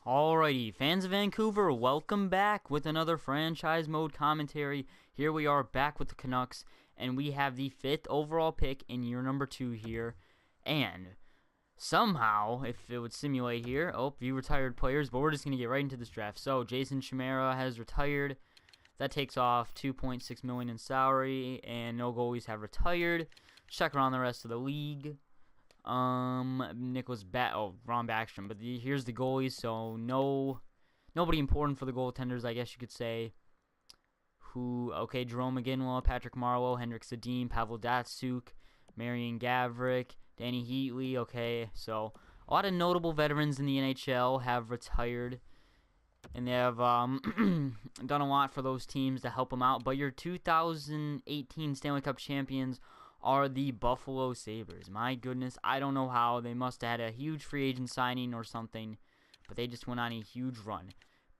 Alrighty, fans of Vancouver, welcome back with another franchise mode commentary. Here we are back with the Canucks, and we have the 5th overall pick in year number 2 here. And somehow, if it would simulate here, few retired players, but we're just going to get right into this draft. So, Jason Chimera has retired. That takes off $2.6 million in salary, and no goalies have retired. Check around the rest of the league. Nicholas Ron Backstrom, but here's the goalies, so nobody important for the goaltenders, I guess you could say. Jerome McGinley, Patrick Marleau, Henrik Sedin, Pavel Datsyuk, Marian Gaborik, Danny Heatley, so a lot of notable veterans in the NHL have retired, and they have done a lot for those teams to help them out, but your 2018 Stanley Cup champions are the Buffalo Sabres. My goodness, I don't know how. They must have had a huge free agent signing or something, but they just went on a huge run.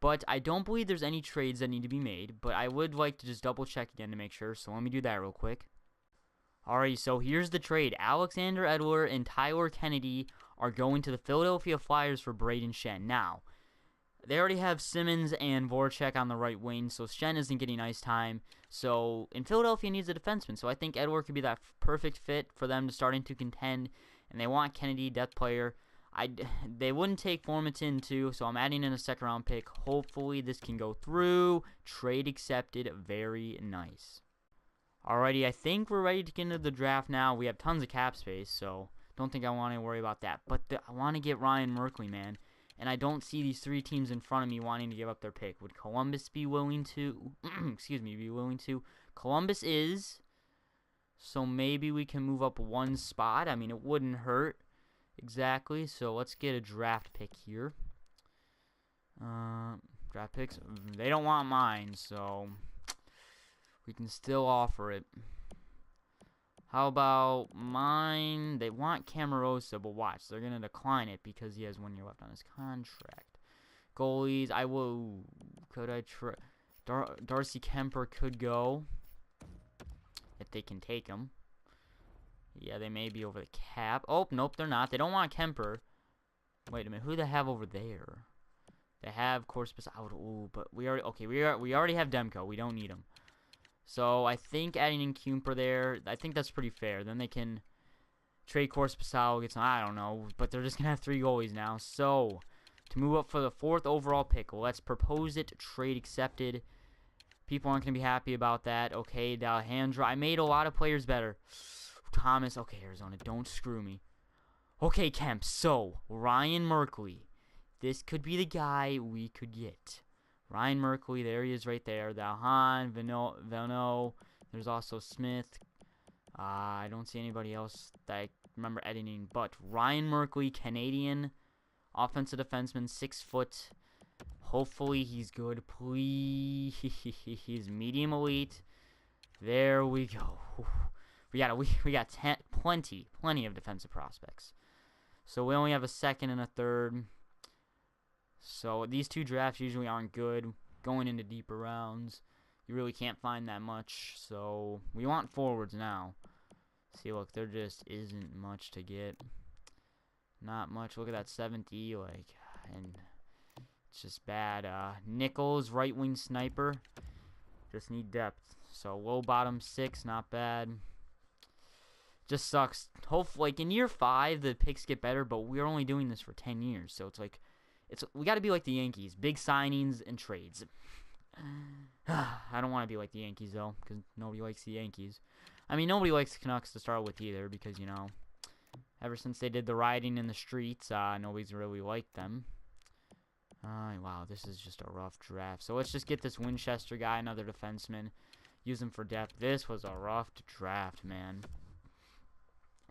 But I don't believe there's any trades that need to be made, but I would like to just double check again to make sure, so let me do that real quick. Alright, so here's the trade. Alexander Edler and Tyler Kennedy are going to the Philadelphia Flyers for Braden Shen. Now, they already have Simmons and Voracek on the right wing, so Shen isn't getting ice time. So, and Philadelphia needs a defenseman, so I think Edward could be that perfect fit for them to starting to contend. And they want Kennedy, depth player. They wouldn't take Formanton too, so I'm adding in a second-round pick. Hopefully this can go through. Trade accepted. Very nice. Alrighty, I think we're ready to get into the draft now. We have tons of cap space, so don't think I want to worry about that. But I want to get Ryan Merkley, man. And I don't see these 3 teams in front of me wanting to give up their pick. Would Columbus be willing to? Be willing to? Columbus is. So maybe we can move up 1 spot. I mean, it wouldn't hurt. Exactly. So let's get a draft pick here. Draft picks. They don't want mine, so we can still offer it. How about mine? They want Camarosa, but watch. They're going to decline it because he has 1 year left on his contract. Goalies, Darcy Kemper could go. If they can take him. Yeah, they may be over the cap. Oh, nope, they're not. They don't want Kemper. Wait a minute. Who do they have over there? They have Corspus out. Ooh, but we already have Demko. We don't need him. So, I think adding in Kuemper there, I think that's pretty fair. Then they can trade Corspasal, get some, I don't know. But they're just going to have 3 goalies now. So, to move up for the 4th overall pick, let's propose it. Trade accepted. People aren't going to be happy about that. Okay, Alejandro. I made a lot of players better. Thomas. Okay, Arizona, don't screw me. Okay, Kemp. So, Ryan Merkley. This could be the guy we could get. Ryan Merkley, there he is right there. Dalhan, Vano. There's also Smith. I don't see anybody else that I remember editing. But Ryan Merkley, Canadian offensive defenseman, 6 foot. Hopefully he's good. Please. He's medium elite. There we go. We got plenty of defensive prospects. So we only have a 2nd and a 3rd. So these 2 drafts usually aren't good. Going into deeper rounds, you really can't find that much. So we want forwards now. See, look, there just isn't much to get. Not much. Look at that 7th E, and it's just bad. Nichols, right wing sniper. Just need depth. So low bottom 6, not bad. Just sucks. Hopefully, in year 5, the picks get better, but we're only doing this for 10 years, so it's like. We got to be like the Yankees. Big signings and trades. I don't want to be like the Yankees, though, because nobody likes the Yankees. I mean, nobody likes the Canucks to start with either, because, ever since they did the rioting in the streets, nobody's really liked them. Wow, this is just a rough draft. So let's just get this Winchester guy, another defenseman. Use him for depth. This was a rough draft, man.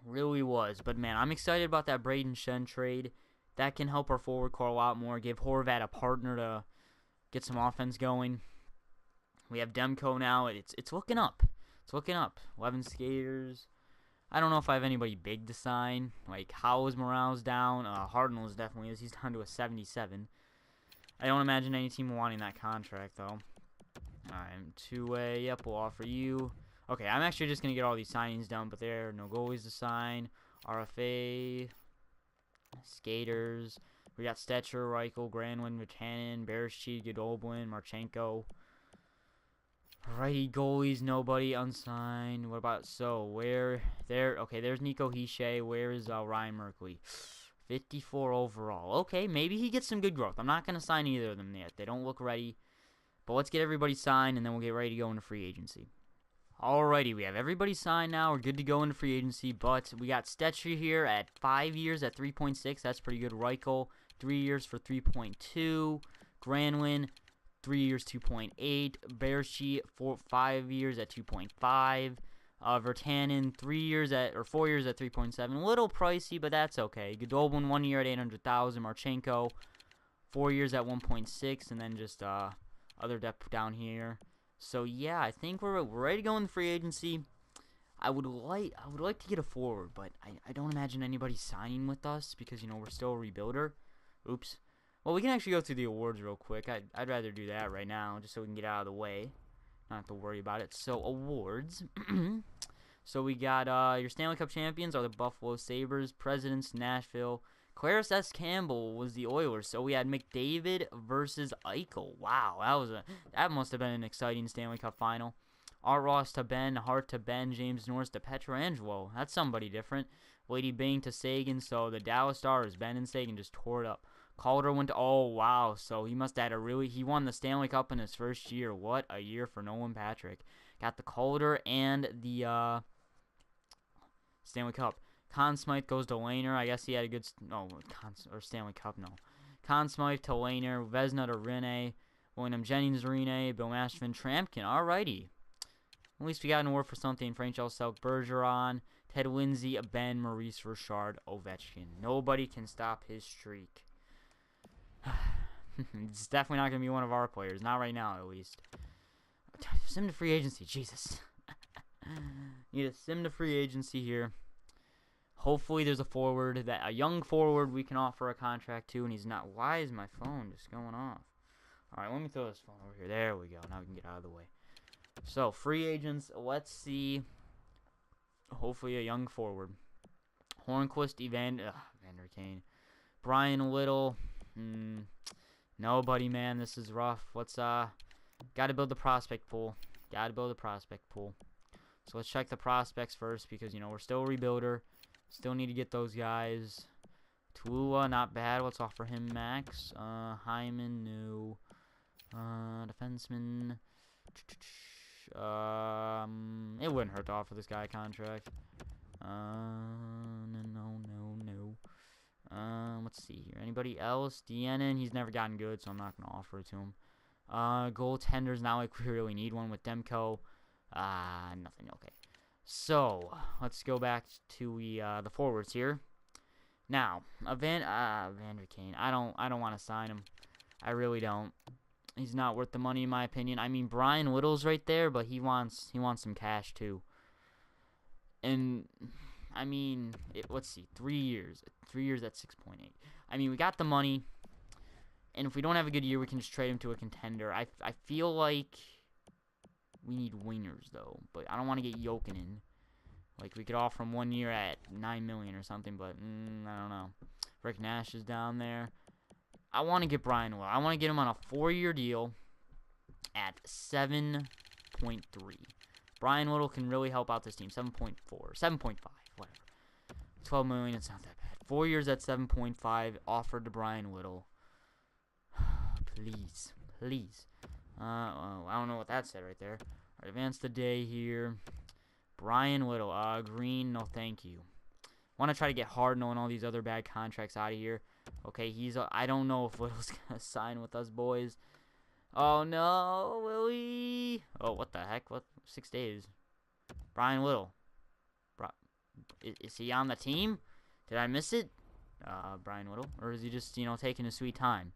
Really was. But, man, I'm excited about that Braden Shen trade. That can help our forward core a lot more. Give Horvat a partner to get some offense going. We have Demko now. It's looking up. It's looking up. 11 skaters. I don't know if I have anybody big to sign. Like, how is Morales down? Hardenell definitely is. He's down to a 77. I don't imagine any team wanting that contract, though. Alright, 2-way. Yep, we'll offer you. Okay, I'm actually just going to get all these signings done, but there are no goalies to sign. RFA. Skaters. We got Stetcher, Reichel, Granlund, Vatanen, Bereshit, Godoblin, Marchenko. Righty goalies, nobody unsigned. What about where there? Okay, there's Nico Hischier. Where is Ryan Merkley? 54 overall. Okay, maybe he gets some good growth. I'm not gonna sign either of them yet. They don't look ready. But let's get everybody signed, and then we'll get ready to go into free agency. Alrighty, we have everybody signed now. We're good to go into free agency, but we got Stetcher here at 5 years at 3.6. That's pretty good. Reichel, 3 years for 3.2. Granlund, 3 years, 2.8. Bereshit, 5 years at 2.5. Vatanen, 4 years at 3.7. A little pricey, but that's okay. Godoblin, 1 year at 800,000. Marchenko, 4 years at 1.6, and then just other depth down here. So yeah, I think we're ready to go in the free agency. I would like to get a forward, but I don't imagine anybody signing with us because we're still a rebuilder. Oops. Well, we can actually go through the awards real quick. I'd rather do that right now just so we can get out of the way. Not have to worry about it. So awards. So we got your Stanley Cup champions are the Buffalo Sabres, Presidents Nashville. Clarence S. Campbell was the Oilers. So we had McDavid versus Eichel. Wow, that must have been an exciting Stanley Cup final. Art Ross to Ben, Hart to Ben, James Norris to Pietrangelo. That's somebody different. Lady Bing to Sagan. So the Dallas Stars, Ben and Sagan just tore it up. Calder went to, oh wow, so he must have had he won the Stanley Cup in his first year. What a year for Nolan Patrick. Got the Calder and the Stanley Cup. Conn Smythe goes to Lehner. I guess he had a good, Stanley Cup, no. Conn Smythe to Lehner, Vezina to Rene, William Jennings, Rene, Bill Masterman, Trampkin. Alrighty. At least we got an award for something. Frank Selk, Bergeron, Ted Lindsay, Ben, Maurice Richard, Ovechkin. Nobody can stop his streak. It's definitely not going to be one of our players. Not right now, at least. Sim to free agency. Jesus. Need a sim to free agency here. Hopefully there's a young forward we can offer a contract to, and he's not. Why is my phone just going off? Alright, let me throw this phone over here. There we go. Now we can get out of the way. So, free agents. Let's see. Hopefully a young forward. Hornquist, Evander Kane. Brian Little. Nobody, man. This is rough. Let's, gotta build the prospect pool. So let's check the prospects first because, we're still a rebuilder. Still need to get those guys. Tulua, not bad. Let's offer him max. Hyman, new. Defenseman. It wouldn't hurt to offer this guy a contract. No. Let's see here. Anybody else? Deannan, he's never gotten good, so I'm not going to offer it to him. Goaltenders, not like we really need one with Demko. Nothing. Okay. So, let's go back to the forwards here. Now, Evander Kane. I don't want to sign him. I really don't. He's not worth the money in my opinion. I mean, Brian Little's right there, but he wants some cash too. And I mean, let's see, 3 years. 3 years at 6.8. I mean, we got the money, and if we don't have a good year, we can just trade him to a contender. I feel like we need wingers though, but I don't want to get Jokinen. Like we could offer him 1 year at $9 million or something, but I don't know. Rick Nash is down there. I want to get Brian Little. I want to get him on a 4-year deal at 7.3. Brian Little can really help out this team. 7.4, 7.5, whatever. 12 million, it's not that bad. 4 years at 7.5 offered to Brian Little. Please. I don't know what that said right there. All right, advance the day here. Brian Little. Green, no thank you. Want to try to get Hardin and all these other bad contracts out of here. Okay, I don't know if Little's going to sign with us, boys. Oh, no, Willie. Oh, what the heck? What? 6 days. Brian Little. Is he on the team? Did I miss it? Brian Little? Or is he just, taking his sweet time?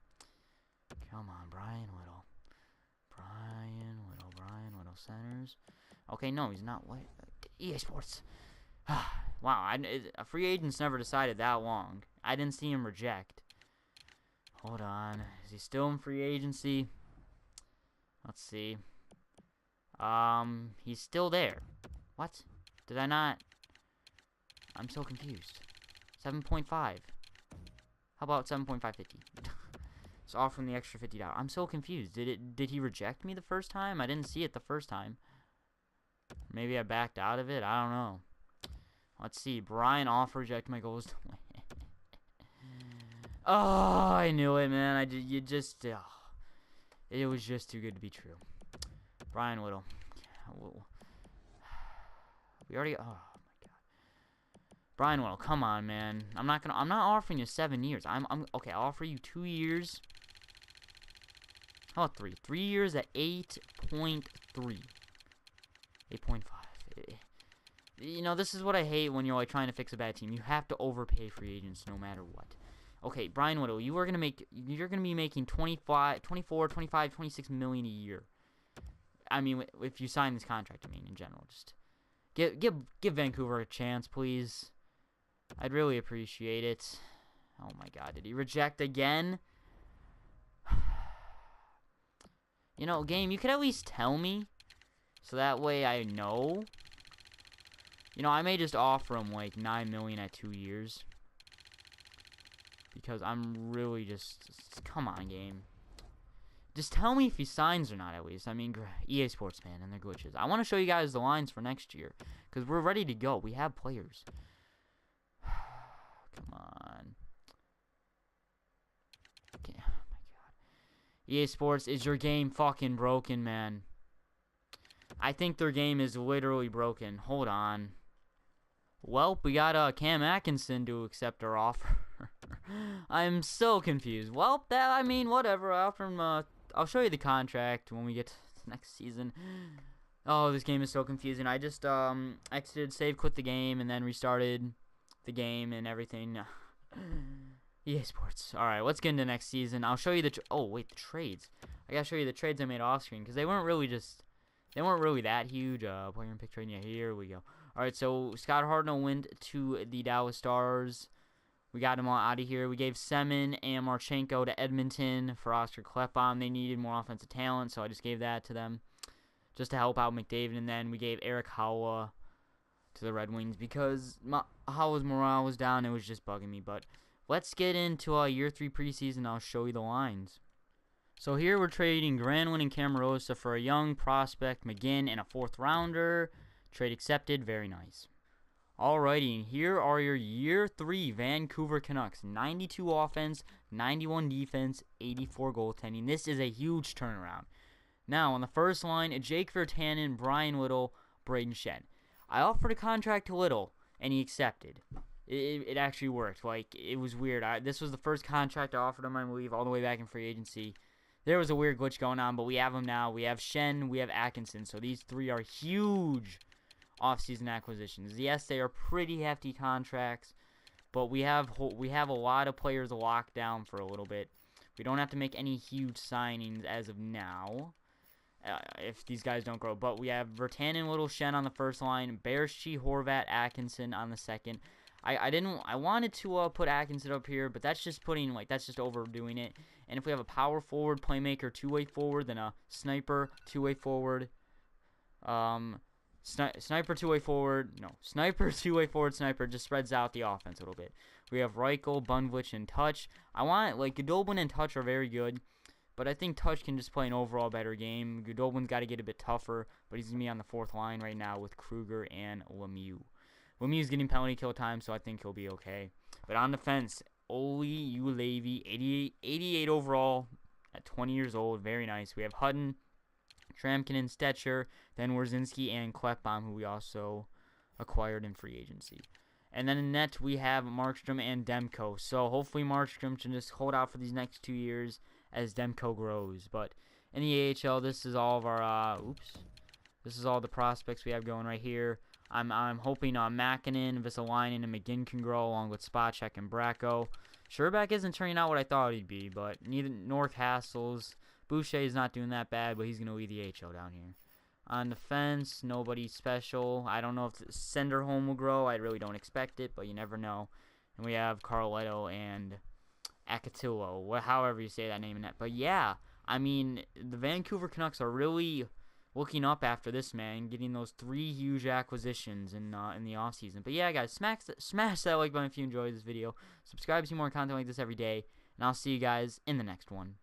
Come on, Brian Little. Brian Little centers. Okay, no, he's not. What? EA Sports. Wow, a free agent's never decided that long. I didn't see him reject. Hold on. Is he still in free agency? Let's see. He's still there. What? Did I not? I'm so confused. 7.5. How about 7.550? Just offer him the extra $50. I'm so confused. Did he reject me the first time? I didn't see it the first time. Maybe I backed out of it. I don't know. Let's see. Brian off reject my goals to win. Oh, I knew it, man. It was just too good to be true. Brian Whittle. We already. Oh my God. Brian Whittle, come on, man. I'm not offering you 7 years. I'm okay. I'll offer you 2 years. How about 3? 3 years at 8.3. 8.5. You know, this is what I hate when you're like trying to fix a bad team. You have to overpay free agents no matter what. Okay, Brian Whittle, you're gonna be making 25, 24, 25, 26 million a year. I mean, if you sign this contract, I mean, in general, just give Vancouver a chance, please. I'd really appreciate it. Oh my God, did he reject again? You know, game, you could at least tell me, so that way I know. You know, I may just offer him like $9 million at 2 years. Because I'm really just come on, game. Just tell me if he signs or not, at least. I mean, EA Sports, man, and their glitches. I want to show you guys the lines for next year. Because we're ready to go. We have players. Come on. Okay. Oh, my God. EA Sports, is your game fucking broken, man? I think their game is literally broken. Hold on. Well, we got Cam Atkinson to accept our offer. I'm so confused. Well, I mean, whatever. I offer him, I'll show you the contract when we get to next season. Oh, this game is so confusing. I just exited, save, quit the game, and then restarted the game and everything. EA Sports. All right, let's get into next season. I'll show you the. Oh wait, the trades. I gotta show you the trades I made off screen because they weren't really that huge. Player and pick trade. Yeah, here we go. All right, so Scott Hartnell went to the Dallas Stars. We got him all out of here. We gave Semin and Marchenko to Edmonton for Oscar Kleppbaum. They needed more offensive talent, so I just gave that to them just to help out McDavid. And then we gave Eric Howa to the Red Wings because Howa's morale was down. It was just bugging me. But let's get into year 3 preseason. I'll show you the lines. So here we're trading Granlund and Camarosa for a young prospect, McGinn, and a 4th rounder. Trade accepted. Very nice. Alrighty, and here are your year 3 Vancouver Canucks. 92 offense, 91 defense, 84 goaltending. This is a huge turnaround. Now, on the first line, Jake Virtanen, Brian Little, Braden Shen. I offered a contract to Little, and he accepted. It actually worked. Like, it was weird. This was the first contract I offered him, I believe, all the way back in free agency. There was a weird glitch going on, but we have him now. We have Shen, we have Atkinson. So these 3 are huge off-season acquisitions. Yes, they are pretty hefty contracts, but we have a lot of players locked down for a little bit. We don't have to make any huge signings as of now if these guys don't grow. But we have Virtanen, Little, Shen on the first line, Baerschy, Horvat, Atkinson on the second. I wanted to put Atkinson up here, but that's just overdoing it. And if we have a power forward, playmaker, two-way forward, then a sniper, two-way forward, sniper, two-way forward, sniper just spreads out the offense a little bit. We have Reichel, Bundwich, and Touch. Goodobin and Touch are very good, but I think Touch can just play an overall better game. Goodobin's got to get a bit tougher, but he's going to be on the 4th line right now with Kruger and Lemieux. Lemieux's getting penalty kill time, so I think he'll be okay. But on defense, Oli Ulevi, 88 overall at 20 years old. Very nice. We have Hutton, Tramkin and Stetcher, then Wierzynski and Kleppbaum, who we also acquired in free agency. And then in net, we have Markstrom and Demko. So hopefully Markstrom can just hold out for these next 2 years as Demko grows. But in the AHL, this is all of our, this is all the prospects we have going right here. I'm hoping Makinen, Vesalainen, and McGinn can grow along with Spacek and Bracco. Sherback isn't turning out what I thought he'd be, but nor Castles. Boucher is not doing that bad, but he's going to lead the AHL down here. On defense, nobody special. I don't know if Senderholm will grow. I really don't expect it, but you never know. And we have Carletto and Akatillo, however you say that name in that. But yeah, I mean, the Vancouver Canucks are really looking up after this, man, getting those 3 huge acquisitions in the offseason. But yeah, guys, smash that like button if you enjoyed this video. Subscribe to see more content like this every day, and I'll see you guys in the next one.